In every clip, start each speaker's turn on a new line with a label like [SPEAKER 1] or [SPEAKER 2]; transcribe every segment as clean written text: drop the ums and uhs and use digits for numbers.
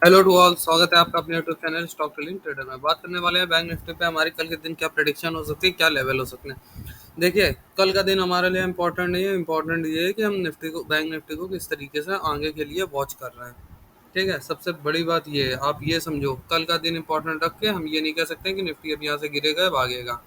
[SPEAKER 1] Hello to all, स्वागत है आपका अपने YouTube channel stock trading trader में। बात करने वाले हैं बैंक निफ्टी पे। हमारी कल के दिन क्या प्रेडिक्शन हो सकती है, क्या लेवल हो सकते हैं। देखिए, कल का दिन हमारे लिए इंपॉर्टेंट नहीं है। इंपॉर्टेंट ये है कि हम निफ्टी को, बैंक निफ्टी को किस तरीके से आगे के लिए वॉच कर रहे हैं। ठीक है, सबसे बड़ी बात ये है, आप ये समझो, कल का दिन इंपॉर्टेंट रख के हम ये नहीं कह सकते कि निफ्टी अब यहाँ से गिरेगा या भागेगा।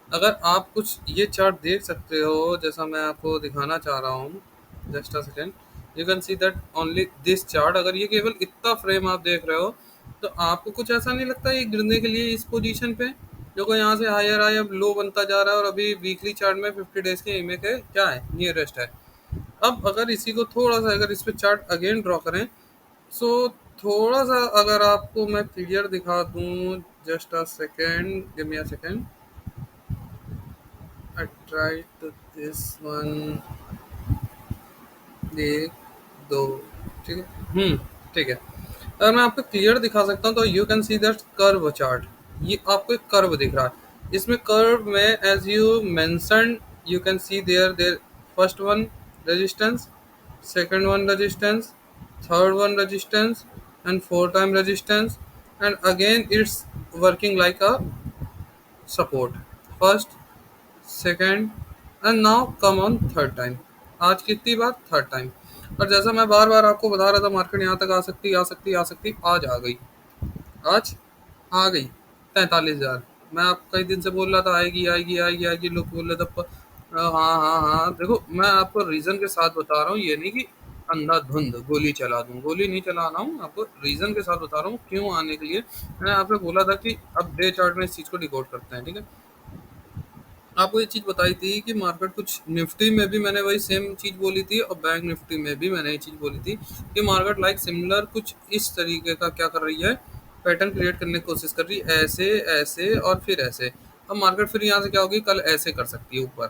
[SPEAKER 1] अगर आप कुछ ये चार्ट देख सकते हो, जैसा मैं आपको दिखाना चाह रहा हूँ, just a second. You can see that only this chart. अगर ये केवल इतना फ्रेम आप देख रहे हो तो आपको कुछ ऐसा नहीं लगता ये गिरने के लिए इस पोजीशन पे, जो को यहाँ से हायर हाई अब लो बनता जा रहा है और अभी वीकली चार्ट में 50 डेज के इमे के क्या है, नियरेस्ट है। अब अगर इसी को थोड़ा सा, अगर इस पे चार्ट अगेन ड्रॉ करें, सो थोड़ा सा अगर आपको मैं क्लियर दिखा दूँ, just a second, give me a second. I tried to this one, एक दो, ठीक है। ठीक है। अगर मैं आपको क्लियर दिखा सकता हूँ तो you can see that curve chart. ये आपको एक कर्व दिख रहा है। इसमें कर्व में as you mention, you can see there there first one resistance, second one resistance, third one resistance, and fourth time resistance, and again it's working like a support. First, second, and now come on third time. आज कितनी बार, third time. और जैसा मैं बार बार आपको बता रहा था, market यहाँ तक आ सकती, आ सकती, आ सकती, आज आ गई। आज आ गई 43,000। मैं आप कई दिन से बोल रहा था आएगी आएगी आएगी आएगी, लोग बोल रहे थे हाँ हाँ हाँ। देखो, मैं आपको रीजन के साथ बता रहा हूँ, ये नहीं कि अंधाधुंध गोली चला दूं। गोली नहीं चला रहा हूँ, आपको रीजन के साथ बता रहा हूँ क्यों आने के लिए। मैंने आपसे बोला था कि अब डे चार्ट में इस चीज को डिकोड करते हैं, ठीक है। आपको ये चीज़ बताई थी कि मार्केट कुछ, निफ्टी में भी मैंने वही सेम चीज़ बोली थी और बैंक निफ्टी में भी मैंने ये चीज़ बोली थी कि मार्केट लाइक सिमिलर कुछ इस तरीके का क्या कर रही है, पैटर्न क्रिएट करने की कोशिश कर रही है, ऐसे ऐसे और फिर ऐसे। अब मार्केट फिर यहाँ से क्या होगी, कल ऐसे कर सकती है ऊपर,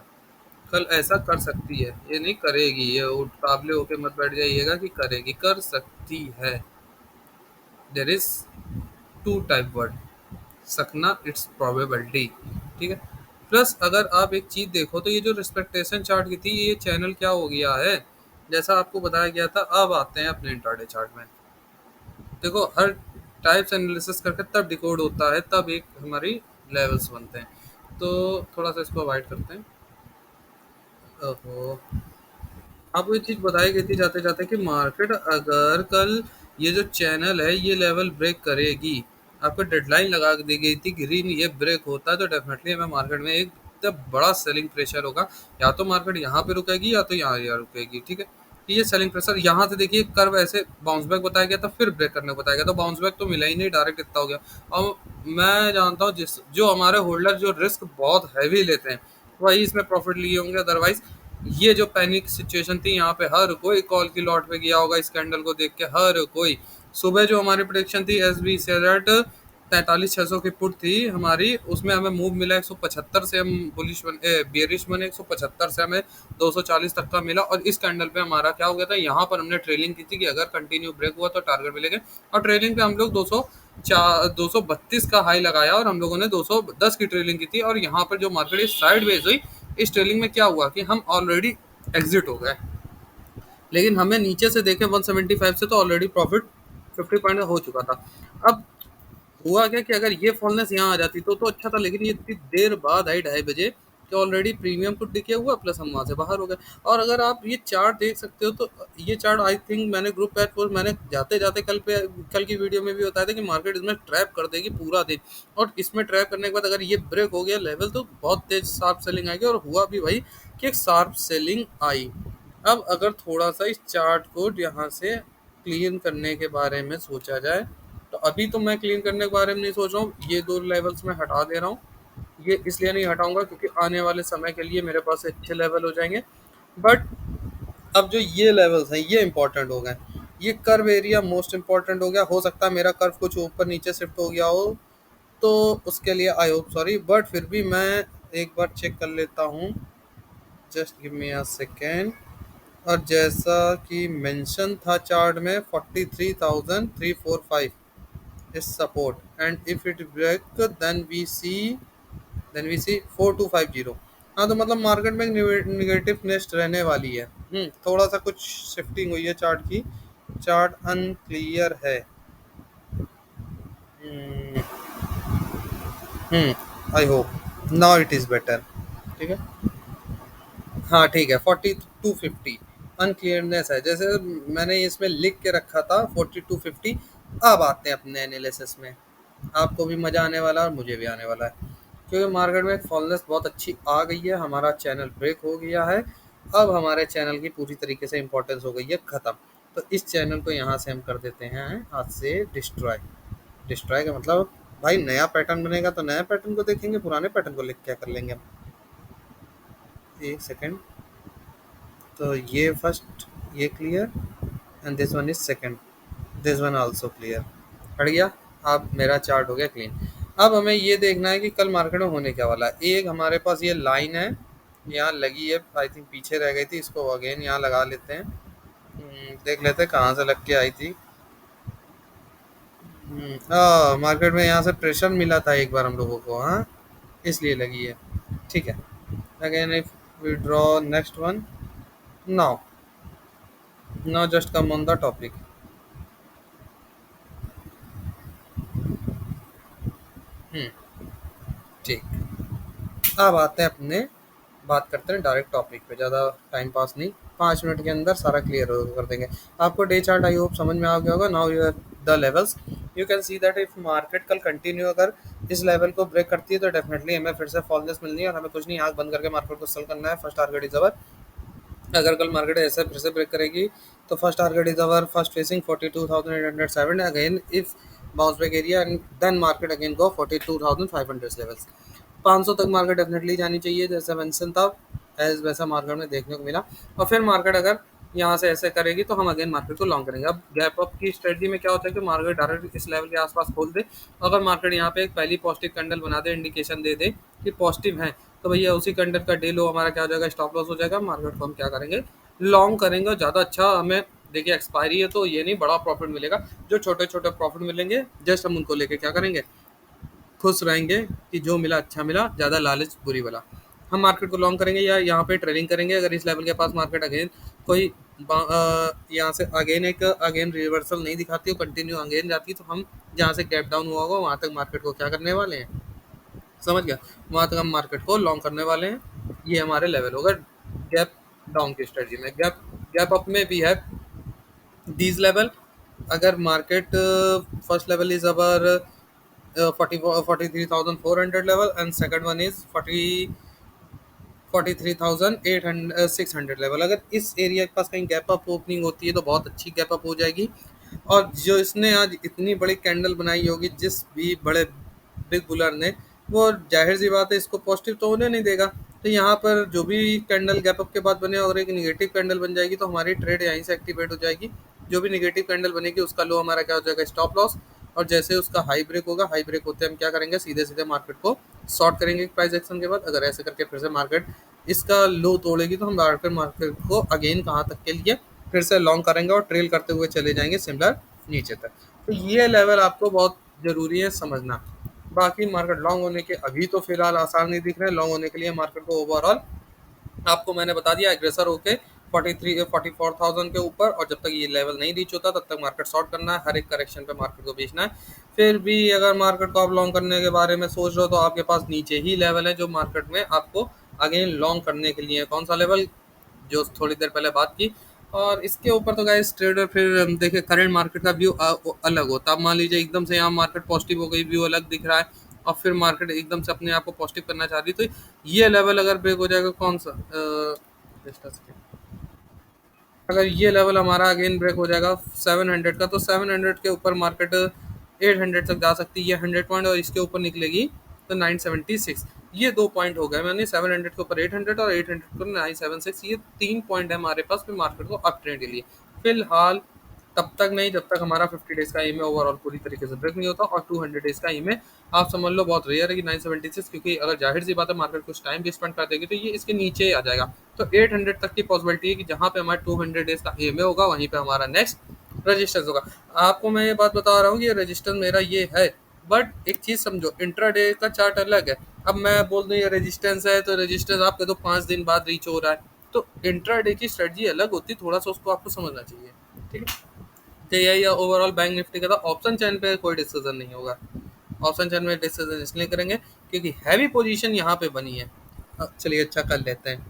[SPEAKER 1] कल ऐसा कर सकती है, ये नहीं करेगी। ये उतावले होके मत बैठ जाइएगा कि करेगी, कर सकती है। There is two type word, सकना, इट्स प्रोबेबिलिटी, ठीक है। प्लस अगर आप एक चीज देखो तो ये जो रिस्पेक्टेशन चार्ट की थी, ये चैनल क्या हो गया है, जैसा आपको बताया गया था। अब आते हैं अपने इंट्राडे चार्ट में। देखो, हर टाइप्स एनालिसिस करके तब डिकोड होता है, तब एक हमारी लेवल्स बनते हैं। तो थोड़ा सा इसको अवॉइड करते हैं। ओहो, आपको ये चीज बताई गई थी जाते जाते कि मार्केट अगर कल ये जो चैनल है ये लेवल ब्रेक करेगी, आपको डेडलाइन लगा दी गई थी, ग्रीन ये ब्रेक होता है तो डेफिनेटली हमें मार्केट में एक तब बड़ा सेलिंग प्रेशर होगा। या तो मार्केट यहाँ पे रुकेगी या तो यहाँ रुकेगी, ठीक है। कि ये सेलिंग प्रेशर यहाँ से देखिए, कर्व ऐसे बाउंस बैक बताया गया था, फिर ब्रेक करने को बताया गया, तो बाउंस बैक तो मिला ही नहीं, डायरेक्ट इतना हो गया। और मैं जानता हूँ जिस जो हमारे होल्डर जो रिस्क बहुत हैवी लेते हैं वही इसमें प्रॉफिट लिए होंगे। अदरवाइज ये जो पैनिक सिचुएशन थी, यहाँ पे हर कोई कॉल की लॉट पे गया होगा इस कैंडल को देख के, हर कोई। सुबह जो हमारी प्रोडिक्शन थी एस बी सेट 43,600 की पुट थी हमारी, उसमें हमें मूव मिला 175 से, हम बुलिश बने, बियरिश बने 175 से, हमें 240 तक का मिला। और इस कैंडल पे हमारा क्या हो गया था, यहाँ पर हमने ट्रेलिंग की थी कि अगर कंटिन्यू ब्रेक हुआ तो टारगेट मिलेगा। और ट्रेलिंग पे हम लोग 232 का हाई लगाया और हम लोगों ने 210 की ट्रेलिंग की थी। और यहाँ पर जो मार्केट साइड वेज हुई, इस ट्रेलिंग में क्या हुआ कि हम ऑलरेडी एग्जिट हो गए, लेकिन हमें नीचे से देखें 175 से तो ऑलरेडी प्रॉफिट 50 पॉइंट हो चुका था। अब हुआ क्या कि अगर ये फॉलनेस यहाँ आ जाती तो अच्छा था, लेकिन ये इतनी देर बाद आई, 2:30 बजे, कि ऑलरेडी प्रीमियम को दिखे हुआ, प्लस हम वहाँ से बाहर हो गए। और अगर आप ये चार्ट देख सकते हो तो ये चार्ट आई थिंक मैंने ग्रुप पैक पर, मैंने जाते जाते कल की वीडियो में भी बताया था कि मार्केट इसमें ट्रैप कर देगी पूरा दिन। और इसमें ट्रैप करने के बाद अगर ये ब्रेक हो गया लेवल तो बहुत तेज शार्प सेलिंग आएगी, और हुआ भी भाई कि एक शार्प सेलिंग आई। अब अगर थोड़ा सा इस चार्ट को यहाँ से क्लीन करने के बारे में सोचा जाए, तो अभी तो मैं क्लीन करने के बारे में नहीं सोच रहा हूँ, ये दो लेवल्स में हटा दे रहा हूँ। ये इसलिए नहीं हटाऊंगा क्योंकि आने वाले समय के लिए मेरे पास अच्छे लेवल हो जाएंगे। बट अब जो ये लेवल्स हैं ये इंपॉर्टेंट हो गए। ये कर्व एरिया मोस्ट इंपॉर्टेंट हो गया। हो सकता है मेरा कर्व कुछ ऊपर नीचे शिफ्ट हो गया हो, तो उसके लिए आई होप सॉरी, बट फिर भी मैं एक बार चेक कर लेता हूँ, just give me a second. और जैसा कि मेंशन था चार्ट में, 43,345 is support, and if it break then we see 4250। हाँ, तो मतलब मार्केट में निगेटिव नेस्ट रहने वाली है। थोड़ा सा कुछ शिफ्टिंग हुई है चार्ट की, चार्ट अनक्लियर है। I hope now it is better. ठीक है। हाँ ठीक है, 4250 अनक्लियरनेस है, जैसे मैंने इसमें लिख के रखा था 4250। अब आते हैं अपने एनालिसिस में, आपको भी मज़ा आने वाला है और मुझे भी आने वाला है, क्योंकि मार्केट में फॉलनेस बहुत अच्छी आ गई है, हमारा चैनल ब्रेक हो गया है। अब हमारे चैनल की पूरी तरीके से इंपॉर्टेंस हो गई है ख़त्म। तो इस चैनल को यहाँ से हम कर देते हैं हाथ से डिस्ट्रॉय। डिस्ट्रॉय का मतलब भाई नया पैटर्न बनेगा तो नया पैटर्न को देखेंगे, पुराने पैटर्न को लिख क्या कर लेंगे हम। एक सेकेंड। तो ये फर्स्ट, ये clear, and this one is second, this one also clear. हट गया। अब मेरा चार्ट हो गया क्लीन। अब हमें ये देखना है कि कल मार्केट में होने क्या वाला है। एक हमारे पास ये लाइन है, यहाँ लगी है, आई थिंक पीछे रह गई थी, इसको अगेन यहाँ लगा लेते हैं। देख लेते हैं कहाँ से लग के आई थी। मार्केट में यहाँ से प्रेशर मिला था एक बार हम लोगों को, हाँ इसलिए लगी है। ठीक है। Again if we draw next one now, now just come on the topic. Hmm ठीक। अब आते हैं अपने, बात करते हैं डायरेक्ट टॉपिक पे, ज़्यादा टाइम पास नहीं, 5 मिनट के अंदर सारा क्लियर कर देंगे। आपको डे चार्ट आई होप समझ में आ गया होगा। Now you have the levels, you can see that if market कल कंटिन्यू अगर इस लेवल को ब्रेक करती है तो डेफिनेटली हमें फिर से फॉलनेस मिलनी है और हमें कुछ नहीं, आंख बंद करके मार्केट को सेल करना है। फर्स्ट टारगेट इज अवर, अगर कल मार्केट ऐसे फिर से ब्रेक करेगी तो first target is our first facing 42,807 again if bounce back area and then market again go 42,500 levels. 500 तक मार्केट डेफिनेटली जानी चाहिए, जैसा मेंशन था एज वैसा मार्केट में देखने को मिला। और फिर मार्केट अगर यहाँ से ऐसे करेगी तो हम अगेन मार्केट को लॉन्ग करेंगे। अब गैप अप की स्ट्रेटजी में क्या होता है कि मार्केट डायरेक्ट इस लेवल के आसपास खोल दे, अगर मार्केट यहाँ पे एक पहली पॉजिटिव कैंडल बना दे, इंडिकेशन दे दे कि पॉजिटिव है, तो भैया उसी कैंडल का डे लो हमारा क्या हो जाएगा, स्टॉप लॉस हो जाएगा। मार्केट को हम क्या करेंगे, लॉन्ग करेंगे। और ज़्यादा अच्छा हमें देखिए एक्सपायरी है तो ये नहीं बड़ा प्रॉफिट मिलेगा, जो छोटे छोटे प्रॉफिट मिलेंगे जस्ट हम उनको लेके क्या करेंगे, खुश रहेंगे कि जो मिला अच्छा मिला, ज़्यादा लालच बुरी बला। हम मार्केट को लॉन्ग करेंगे या यहाँ पे ट्रेडिंग करेंगे। अगर इस लेवल के पास मार्केट अगेन कोई यहाँ से अगेन रिवर्सल नहीं दिखाती हो, कंटिन्यू अगेन जाती, तो हम जहाँ से गैप डाउन हुआ होगा वहाँ तक मार्केट को क्या करने वाले हैं, समझ गया, वहाँ तक हम मार्केट को लॉन्ग करने वाले हैं। ये हमारे लेवल होगा गैप डाउन की स्ट्रेटजी में। गैप गैप अप में भी है दीज लेवल। अगर market first level is our 43,400 level and second one is 43,600 level. अगर इस एरिया के पास कहीं गैप अप ओपनिंग होती है तो बहुत अच्छी गैप अप हो जाएगी। और जो इसने आज इतनी बड़ी कैंडल बनाई होगी जिस भी बड़े बिग बुलर ने, वो जाहिर सी बात है इसको पॉजिटिव तो होने नहीं देगा। तो यहाँ पर जो भी कैंडल गैप अप के बाद बने और एक निगेटिव कैंडल बन जाएगी तो हमारी ट्रेड यहीं से एक्टिवेट हो जाएगी। जो भी निगेटिव कैंडल बनेगी उसका लो हमारा क्या हो जाएगा, स्टॉप लॉस। और जैसे उसका हाई ब्रेक होगा, हाई ब्रेक होते हम क्या करेंगे, सीधे सीधे मार्केट को शॉर्ट करेंगे प्राइस एक्शन के बाद। अगर ऐसे करके फिर से मार्केट इसका लो तोड़ेगी तो हम मार्केट को अगेन कहाँ तक के लिए फिर से लॉन्ग करेंगे और ट्रेल करते हुए चले जाएंगे सिमिलर नीचे तक। तो ये लेवल आपको बहुत ज़रूरी है समझना। बाकी मार्केट लॉन्ग होने के अभी तो फिलहाल आसार नहीं दिख रहे हैं। लॉन्ग होने के लिए मार्केट को ओवरऑल आपको मैंने बता दिया एग्रेसर होके 44,000 के ऊपर, और जब तक ये लेवल नहीं रीच होता तब तक मार्केट शॉर्ट करना है, हर एक करेक्शन पे मार्केट को बेचना है। फिर भी अगर मार्केट को आप लॉन्ग करने के बारे में सोच रहे हो तो आपके पास नीचे ही लेवल है जो मार्केट में आपको अगेन लॉन्ग करने के लिए। कौन सा लेवल, जो थोड़ी देर पहले बात की। और इसके ऊपर तो गाइस ट्रेडर फिर देखिए करंट मार्केट का व्यू अलग होता है। अब मान लीजिए एकदम से यहाँ मार्केट पॉजिटिव हो गई, व्यू अलग दिख रहा है, और फिर मार्केट एकदम से अपने आप को पॉजिटिव करना चाह रही, तो ये लेवल अगर ब्रेक हो जाएगा, कौन सा just a second। अगर ये लेवल हमारा अगेन ब्रेक हो जाएगा 700 का, तो 700 के ऊपर मार्केट 800 तक जा सकती है, ये 100 पॉइंट, और इसके ऊपर निकलेगी तो 976। ये 2 पॉइंट हो गए, मैंने 700 के ऊपर 800 और 800 के ऊपर 976, ये 3 पॉइंट है हमारे पास फिर मार्केट को अप ट्रेंड के लिए। फिलहाल तब तक नहीं जब तक हमारा 50 डेज का ईम ओवरऑल पूरी तरीके से ब्रेक नहीं होता, और 200 डेज का ईम आप समझ लो बहुत रेयर है कि 976, क्योंकि अगर जाहिर सी बात है मार्केट कुछ टाइम भी स्पेंड कर देगी तो ये इसके नीचे ही आ जाएगा। तो 800 तक की पॉसिबिलिटी है कि जहाँ पे हमारा 200 डेज का ईम होगा वहीं पे हमारा नेक्स्ट रजिस्टेंस होगा। आपको मैं ये बात बता रहा हूँ कि ये रजिस्टेंस मेरा ये है, बट एक चीज़ समझो, इंट्राडे का चार्ट अलग है। अब मैं बोल दूँ ये रेजिस्टेंस है तो रेजिस्टेंस आपके तो 5 दिन बाद रीच हो रहा है, तो इंट्राडे की स्ट्रेटजी अलग होती है, थोड़ा सा उसको आपको समझना चाहिए। ठीक है, तो यही ओवरऑल बैंक निफ्टी का था। ऑप्शन चैन पे कोई डिस्कशन नहीं होगा। ऑप्शन चार्ट में डिसीजन इसलिए करेंगे क्योंकि हैवी पोजीशन यहाँ पे बनी है। चलिए अच्छा कर लेते हैं,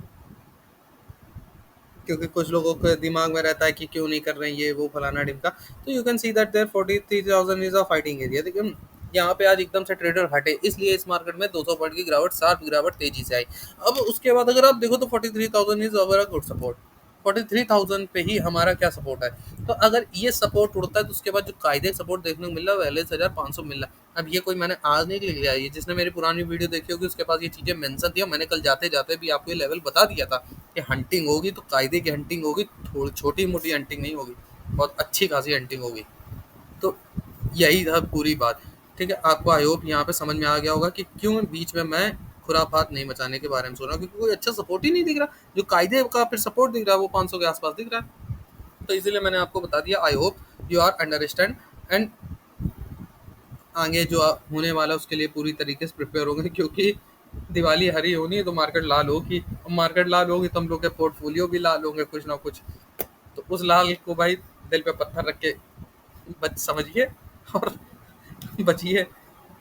[SPEAKER 1] क्योंकि कुछ लोगों के दिमाग में रहता है कि क्यों नहीं कर रहे हैं ये वो फलाना ढिमका। तो you can see that there 43,000 is a fighting area. देखिए यहाँ पे आज एकदम से ट्रेडर हटे, इसलिए इस मार्केट में 200 पॉइंट की गिरावट, शार्प गिरावट तेजी से आई। अब उसके बाद अगर आप देखो तो 43,000 इज अवर गुड सपोर्ट। 43,000 पे ही हमारा क्या सपोर्ट है। तो अगर ये सपोर्ट उड़ता है तो उसके बाद जो कायदे सपोर्ट देखने को मिल रहा है 42,500 मिल रहा है। अब ये कोई मैंने आज नहीं लिख लिया, ये जिसने मेरी पुरानी वीडियो देखी होगी उसके पास ये चीज़ें मेंशन थी, और मैंने कल जाते जाते भी आपको ये लेवल बता दिया था कि हंटिंग होगी तो कायदे की हंटिंग होगी, थोड़ी छोटी मोटी हंटिंग नहीं होगी, बहुत अच्छी खासी हंटिंग होगी। तो यही था पूरी बात। ठीक है, आपको आई होप यहाँ पे समझ में आ गया होगा कि क्यों बीच में मैं खुराफात नहीं मचाने के बारे में सोच रहा हूँ, क्योंकि कोई अच्छा सपोर्ट ही नहीं दिख रहा। जो कायदे का फिर सपोर्ट दिख रहा है वो 500 के आसपास दिख रहा है। तो इसीलिए मैंने आपको बता दिया। I hope you are understand, and आगे जो होने वाला है उसके लिए पूरी तरीके से प्रिपेयर होंगे, क्योंकि दिवाली हरी होनी है तो मार्केट लाल होगी, और मार्केट लाल होगी तो हम लोग के पोर्टफोलियो भी लाल होंगे कुछ ना कुछ। तो उस लाल को भाई दिल पे पत्थर रख के बच समझिए और बचिए।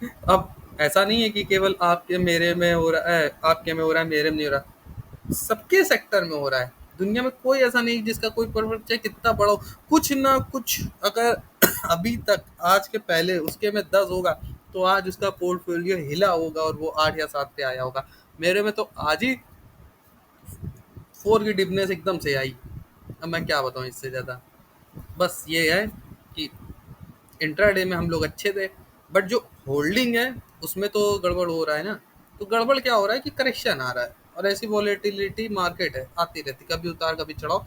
[SPEAKER 1] अब ऐसा नहीं है कि केवल आपके मेरे में हो रहा है, आपके में हो रहा है मेरे में नहीं हो रहा, सबके सेक्टर में हो रहा है। दुनिया में कोई ऐसा नहीं जिसका कोई प्रोडक्ट चाहे कितना बड़ा हो, कुछ ना कुछ अगर अभी तक आज के पहले उसके में 10 होगा तो आज उसका पोर्टफोलियो हिला होगा और वो 8 या 7 पे आया होगा। मेरे में तो आज ही 4 की डिपनेस एकदम से आई। अब मैं क्या बताऊँ इससे ज़्यादा। बस ये है कि इंट्राडे में हम लोग अच्छे थे, बट जो होल्डिंग है उसमें तो गड़बड़ हो रहा है ना। तो गड़बड़ क्या हो रहा है कि करेक्शन आ रहा है, और ऐसी वॉलेटिलिटी मार्केट है, आती रहती, कभी उतार कभी चढ़ाओ।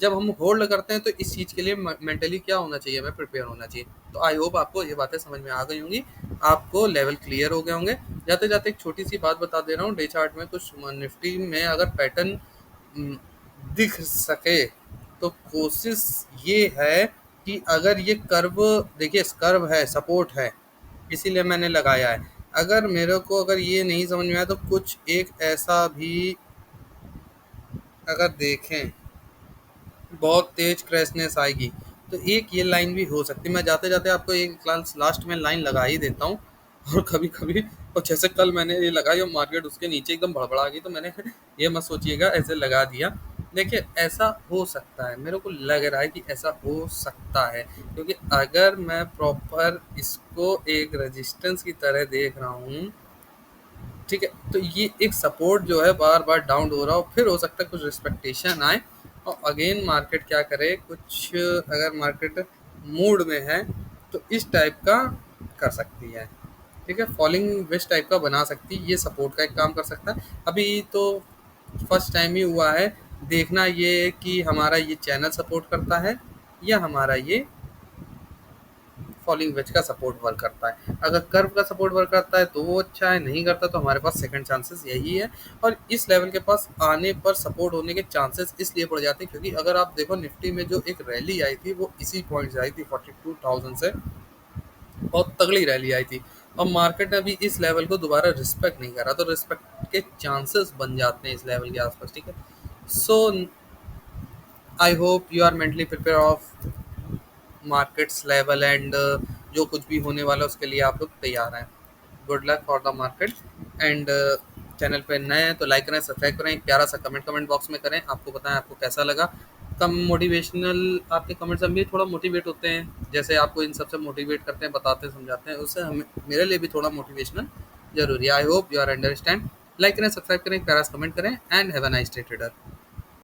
[SPEAKER 1] जब हम होल्ड करते हैं तो इस चीज़ के लिए मेंटली क्या होना चाहिए, हमें प्रिपेयर होना चाहिए। तो आई होप आपको ये बातें समझ में आ गई होंगी, आपको लेवल क्लियर हो गए होंगे। जाते जाते एक छोटी सी बात बता दे रहा हूँ, डे चार्ट में कुछ निफ्टी में अगर पैटर्न दिख सके तो कोशिश ये है कि अगर ये कर्व, देखिए कर्व है, सपोर्ट है, इसीलिए मैंने लगाया है। अगर मेरे को अगर ये नहीं समझ में आया तो कुछ एक ऐसा भी अगर देखें बहुत तेज क्रैशनेस आएगी तो एक ये लाइन भी हो सकती है। मैं जाते जाते आपको एक लास्ट में लाइन लगा ही देता हूँ। और कभी कभी, और जैसे कल मैंने ये लगाई और मार्केट उसके नीचे एकदम भड़बड़ा गई, तो मैंने ये मत सोचिएगा ऐसे लगा दिया। देखिए ऐसा हो सकता है, मेरे को लग रहा है कि ऐसा हो सकता है, क्योंकि अगर मैं प्रॉपर इसको एक रेजिस्टेंस की तरह देख रहा हूँ, ठीक है, तो ये एक सपोर्ट जो है बार बार डाउन हो रहा हो, फिर हो सकता है कुछ रिस्पेक्टेशन आए और अगेन मार्केट क्या करे, कुछ अगर मार्केट मूड में है तो इस टाइप का कर सकती है। ठीक है, फॉलिंग वेस्ट टाइप का बना सकती है, ये सपोर्ट का एक काम कर सकता है। अभी तो फर्स्ट टाइम ही हुआ है, देखना ये कि हमारा ये चैनल सपोर्ट करता है या हमारा ये फॉलिंग वेज का सपोर्ट वर्क करता है। अगर कर्व का सपोर्ट वर्क करता है तो वो अच्छा है, नहीं करता तो हमारे पास सेकंड चांसेस यही है। और इस लेवल के पास आने पर सपोर्ट होने के चांसेस इसलिए बढ़ जाते हैं क्योंकि अगर आप देखो निफ्टी में जो एक रैली आई थी वो इसी पॉइंट से आई थी, 42,000 से बहुत तगड़ी रैली आई थी, और मार्केट ने अभी इस लेवल को दोबारा रिस्पेक्ट नहीं करा, तो रिस्पेक्ट के चांसेस बन जाते हैं इस लेवल के आसपास। ठीक है, so I hope you are mentally prepare of markets level, and जो कुछ भी होने वाला है उसके लिए आप लोग तैयार हैं। Good luck for the market, and channel पे नए हैं तो लाइक करें, सब्सक्राइब करें, एक प्यारा सा कमेंट बॉक्स में करें, आपको बताएं आपको कैसा लगा। कम मोटिवेशनल आपके कमेंट्स हम भी थोड़ा मोटिवेट होते हैं, जैसे आपको इन सबसे मोटिवेट करते हैं, बताते हैं, समझाते हैं, उससे हमें मेरे लिए भी थोड़ा मोटिवेशनल जरूरी है। I hope you are understand. Like करें, सब्सक्राइब करें, प्यारा सा कमेंट करें, and have a nice day trader.